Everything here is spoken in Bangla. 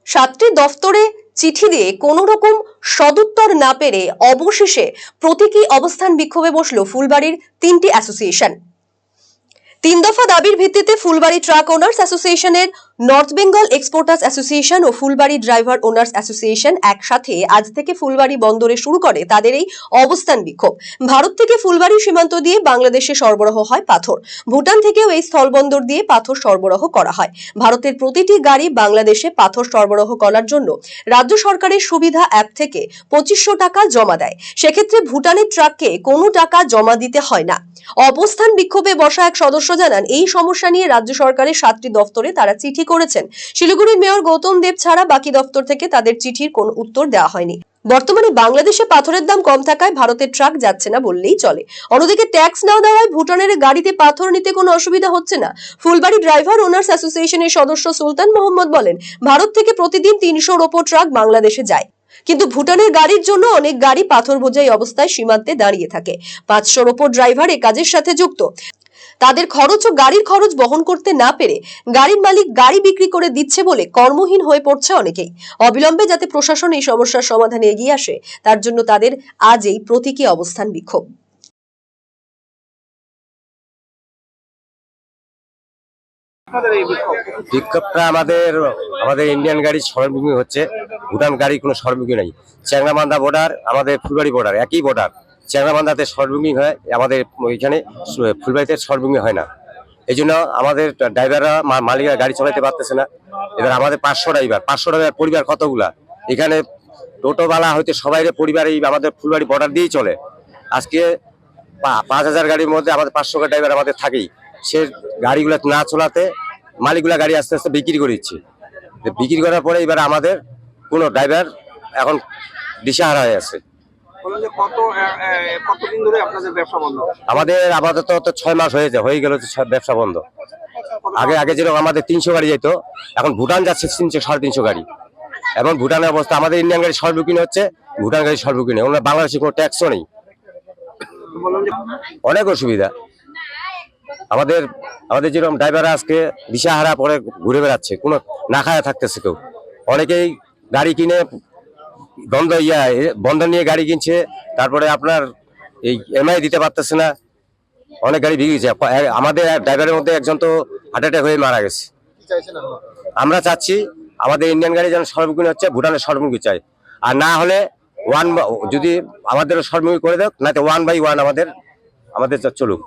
সাতটি দফতরে চিঠি দিয়ে কোনো রকম সদুত্তর না পেরে অবশেষে প্রতীকী অবস্থান বিক্ষোভে বসল ফুলবাড়ির তিনটি অ্যাসোসিয়েশন। 3 দফা দাবির ভিত্তিতে ফুলবাড়ি ট্রাক ওনার্স অ্যাসোসিয়েশনের, নর্থ বেঙ্গল এক্সপোর্টার্স অ্যাসোসিয়েশন ও ফুলবাড়ি ড্রাইভার ওনার্স অ্যাসোসিয়েশন একসাথে আজ থেকে ফুলবাড়ি বন্দরে শুরু করে তাদের এই অবস্থান বিক্ষোভ। ভারত থেকে ফুলবাড়ি সীমান্ত দিয়ে বাংলাদেশে সরবরাহ হয় পাথর, ভুটান থেকেও এই স্থলবন্দর দিয়ে পাথর সরবরাহ করা হয়। ভারতের প্রতিটি গাড়ি বাংলাদেশে পাথর সরবরাহ করার জন্য রাজ্য সরকারের সুবিধা অ্যাপ থেকে 2500 টাকা জমা দেয়। সেক্ষেত্রে ভুটানের ট্রাককে কোনো টাকা জমা দিতে হয় না। অবস্থান বিক্ষোভে বসা এক সদস্য জানান, এই সমস্যা নিয়ে রাজ্য সরকারের 7টি দফতরে তারা চিঠি করেছেন। শিলিগুড়ির মেয়র গৌতম দেব ছাড়া বাকি দফতর থেকে তাদের চিঠির কোনো উত্তর দেওয়া হয়নি। বর্তমানে বাংলাদেশে পাথরের দাম কম থাকায় ভারতের ট্রাক যাচ্ছে না বললেই চলে। অন্যদিকে ট্যাক্স না দেওয়ায় ভুটানের গাড়িতে পাথর নিতে কোনো অসুবিধা হচ্ছে না। ফুলবাড়ি ড্রাইভার ওনার্স অ্যাসোসিয়েশনের সদস্য সুলতান মোহাম্মদ বলেন, ভারত থেকে প্রতিদিন 300-র ওপর ট্রাক বাংলাদেশে যায়, কিন্তু ভুটানের গাড়ির জন্য অনেক গাড়ি পাথর বোঝাই অবস্থায় সীমান্তে দাঁড়িয়ে থাকে। 500-র ওপর ড্রাইভার এ কাজের সাথে যুক্ত। তাদের খরচ ও গাড়ির খরচ বহন করতে না পেরে গাড়ির মালিক গাড়ি বিক্রি করে দিচ্ছে বলে কর্মহীন হয়ে পড়ছে অনেকেই। অবিলম্বে যাতে প্রশাসন এই সমস্যার সমাধানে এগিয়ে আসে, তার জন্য তাদের আজ এই প্রতীকী অবস্থান বিক্ষোভ। বিক্ষোভটা আমাদের ইন্ডিয়ান গাড়ি সরবরাহ হচ্ছে, ভুটান গাড়ি কোনো সরবরাহ নেই। চ্যাংরাবান্ধা বর্ডার, আমাদের ফুলবাড়ি বর্ডার, একই বর্ডার। চ্যাংরাবান্ধাতে সরবরাহ হয়, আমাদের ওইখানে ফুলবাড়িতে সরবরাহ হয় না। এই জন্য আমাদের ড্রাইভাররা, মালিকরা গাড়ি চালাতে পারতেছে না। এবার আমাদের 500 ড্রাইভার পরিবার কতগুলা, এখানে টোটোওয়ালা হইতে সবাই পরিবার এই আমাদের ফুলবাড়ি বর্ডার দিয়েই চলে। আজকে 5000 গাড়ির মধ্যে আমাদের 500 ড্রাইভার আমাদের থাকেই। সে গাড়িগুলো না চলাতে মালিকগুলা গাড়ি আস্তে আস্তে বিক্রি করে দিচ্ছে। বিক্রি করার পরে এবার আমাদের কোনো ড্রাইভার এখন দিশাহারা হয়ে আছে। আমাদের আপাতত 6 মাস হয়ে গেল ব্যবসা বন্ধ। আগে যেরকম আমাদের 300 গাড়ি যেত, এখন ভুটান যাচ্ছে 300-350 গাড়ি। এবং ভুটানের অবস্থা, আমাদের ইন্ডিয়ান গাড়ি সর্বকিনে হচ্ছে, ভুটান গাড়ি সর্বকিনে। ওনার বাংলাদেশে কোনো ট্যাক্সও নেই, অনেক অসুবিধা। আমাদের যেরকম ড্রাইভাররা আজকে দিশাহারা পরে ঘুরে বেড়াচ্ছে, কোনো না খায়া থাকতেছে কেউ। অনেকেই গাড়ি কিনে বন্ধন নিয়ে গাড়ি কিনছে, তারপরে আপনার এই এমআই দিতে পারতেছে না, অনেক গাড়ি ভিগে গেছে। আমাদের ড্রাইভারের মধ্যে একজন তো হার্ট অ্যাটাক হয়ে মারা গেছে। আমরা চাচ্ছি আমাদের ইন্ডিয়ান গাড়ি যেন সর্বগুণ হচ্ছে, ভুটানের সর্বমুখী চাই। আর না হলে যদি আমাদের সর্বমুখী করে দেয়, না তো 1/1 আমাদের চলুক।